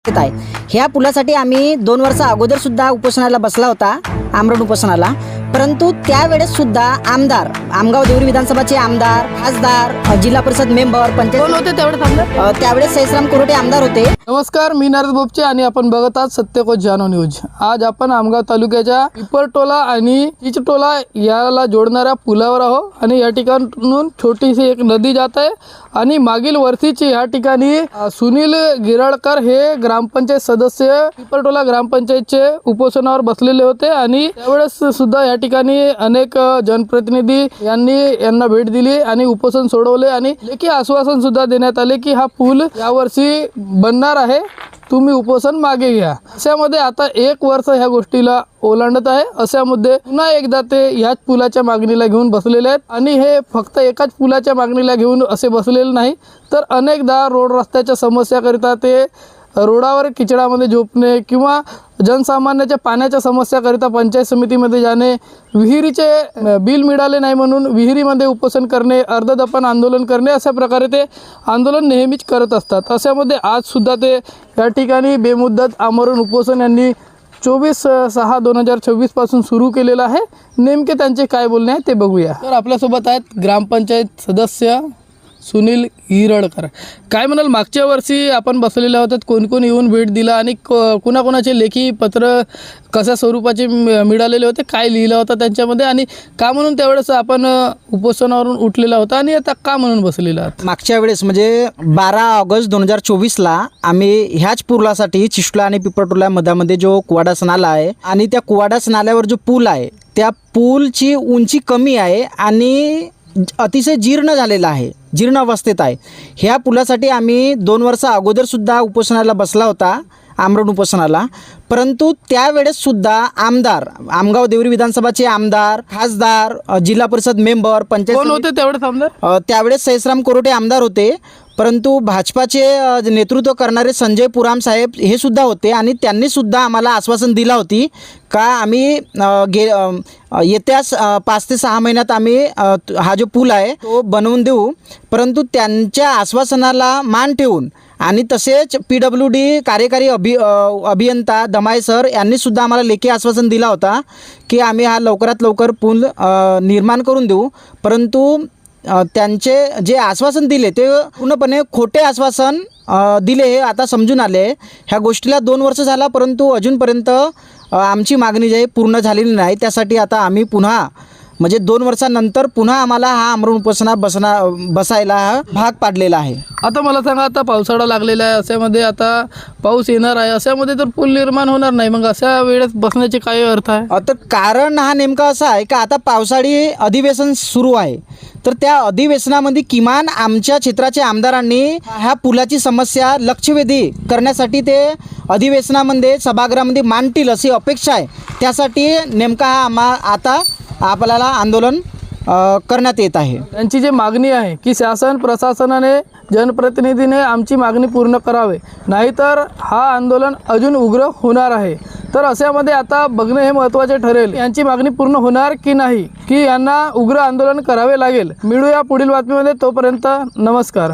आहे। ह्या पुलासाठी आम्ही 2 वर्ष अगोदर सुद्धा उपोषणाला बसला होता, आमरण उपोषणाला। परंतु त्यावेळेस सुद्धा आमदार, आमगाव देवरी विधानसभाचे आमदार, खासदार, जिल्हा परिषद मेंबर, पंचायत कोण होते त्यावेळेस सैसराम कोरोटे आमदार होते। नमस्कार, मी नारद बोपचे आणि आपण बघत आहात सत्यकोच जानो न्यूज। आज आपण आमगाव तालुक्याच्या पिपरटोला आणि चिचटोला याला जोडणाऱ्या पुलावर आहोत आणि या ठिकाणून छोटीशी एक नदी जात आहे आणि मागील वर्षीची या ठिकाणी सुनील गिराळकर हे ग्रामपंचायत सदस्य पिपरटोला ग्रामपंचायतचे उपोषणावर बसलेले होते आणि त्यावेळेस सुद्धा या ठिकाणी अनेक जनप्रतिनिधी यांना भेट दिली आणि उपोषण सोडवले आणि लेखी आश्वासन सुद्धा देण्यात आले की हा पूल यावर्षी बनणार आहे, तुम्ही उपोषण मागे घ्या। अशामध्ये आता 1 वर्ष ह्या गोष्टीला ओलांडत आहे। अशामध्ये पुन्हा एकदा ते ह्याच पुलाच्या मागणीला घेऊन बसलेले आहेत आणि हे फक्त एकाच पुलाच्या मागणीला घेऊन असे बसलेले नाही, तर अनेकदा रोड रस्त्याच्या समस्याकरिता ते रोडावर किचडामध्ये झोपणे किंवा जनसामान्याच्या पाण्याच्या समस्याकरिता पंचायत समितीमध्ये जाणे, विहिरीचे बिल मिळाले नाही म्हणून विहिरीमध्ये उपोषण करणे, अर्धदफन आंदोलन करणे, अशा प्रकारे ते आंदोलन नेहमीच करत असतात। अशामध्ये आज सुद्धा ते या ठिकाणी बेमुदत आमरण उपोषण यांनी 24/6/2024 पासून सुरू केलेलं आहे। नेमके त्यांचे काय बोलणे आहे ते बघूया। तर आपल्यासोबत आहेत ग्रामपंचायत सदस्य सुनील गिराळकर। काय म्हणाल, मागच्या वर्षी आपण बसलेले होतात, कोण कोण येऊन भेट दिला आणि कोणाकोणाचे लेखी पत्र कशा स्वरूपाचे मिळालेले होते, काय लिहिलं होतं त्यांच्यामध्ये आणि का म्हणून त्यावेळेस आपण उपोषणावरून उठलेला होता आणि आता का म्हणून बसलेला आहात? मागच्या वेळेस म्हणजे 12 ऑगस्ट 2024ला आम्ही ह्याच पुलासाठी चिचटोला आणि पिपरटोला मधामध्ये जो कुवाडास नाला आहे आणि त्या कुवाडास नाल्यावर जो पूल आहे त्या पूलची उंची कमी आहे आणि अतिशय जीर्ण झालेला आहे, जीर्ण अवस्थेत आहे। ह्या पुलासाठी आम्ही 2 वर्ष अगोदर सुद्धा उपोषणाला बसला होता, आमरण उपोषणाला। परंतु त्यावेळेस सुद्धा आमदार, आमगाव देवरी विधानसभाचे आमदार, खासदार, जिल्हा परिषद मेंबर, पंचायत कोण होते त्यावेळेस आमदार? त्यावेळेस सैसराम कोरोटे आमदार होते, परंतु भाजपाचे नेतृत्व करणारे संजय पुराम साहेब हे सुद्धा होते आणि त्यांनी सुद्धा आम्हाला आश्वासन दिला होती का आम्ही येत्या 5 ते 6 महिन्यात आम्ही हा जो पूल आहे तो बनवून देऊ। परंतु त्यांच्या आश्वासनाला मान ठेवून आणि तसेच PWD कार्यकारी अभियंता दमाय सर यांनी सुद्धा आम्हाला लेखी आश्वासन दिला होता की आम्ही हा लवकरात लवकर पूल निर्माण करून देऊ। परंतु त्यांचे जे आश्वासन दिले ते पूर्णपणे खोटे आश्वासन दिले हे आता समजून आले। ह्या गोष्टीला 2 वर्ष झाला, परंतु अजूनपर्यंत आमची मागणी जी आहे पूर्ण झालेली नाही। त्यासाठी आता आम्ही पुन्हा म्हणजे 2 वर्षांनंतर पुन्हा आम्हाला हा आमरण उपोषणात बसायला भाग पाडलेला आहे। आता मला सांगा, आता पावसाळा लागलेला आहे, अशामध्ये आता पाऊस येणार आहे, अशामध्ये तर पूल निर्माण होणार नाही, मग अशा वेळेस बसण्याचे काय अर्थ आहे? आता कारण हा नेमका असा आहे का आता पावसाळी अधिवेशन सुरू आहे, तर त्या अधिवेशनामध्ये किमान आमच्या क्षेत्राच्या आमदारांनी ह्या पुलाची समस्या लक्षवेधी करण्यासाठी ते अधिवेशनामध्ये सभागृहामध्ये मांडतील अशी अपेक्षा आहे। त्यासाठी नेमका हा आता आपल्याला आंदोलन करण्यात येत आहे। त्यांची जी मागणी आहे की शासन प्रशासनाने जनप्रतिनिधीने आमची मागणी पूर्ण करावे, नाहीतर हा आंदोलन अजून उग्र होणार आहे। तर अशामध्ये आता बघणे हे महत्त्वाचे ठरेल, यांची मागणी पूर्ण होणार की नाही, की यांना उग्र आंदोलन करावे लागेल। मिळूया पुढील बातमीमध्ये, तोपर्यंत नमस्कार।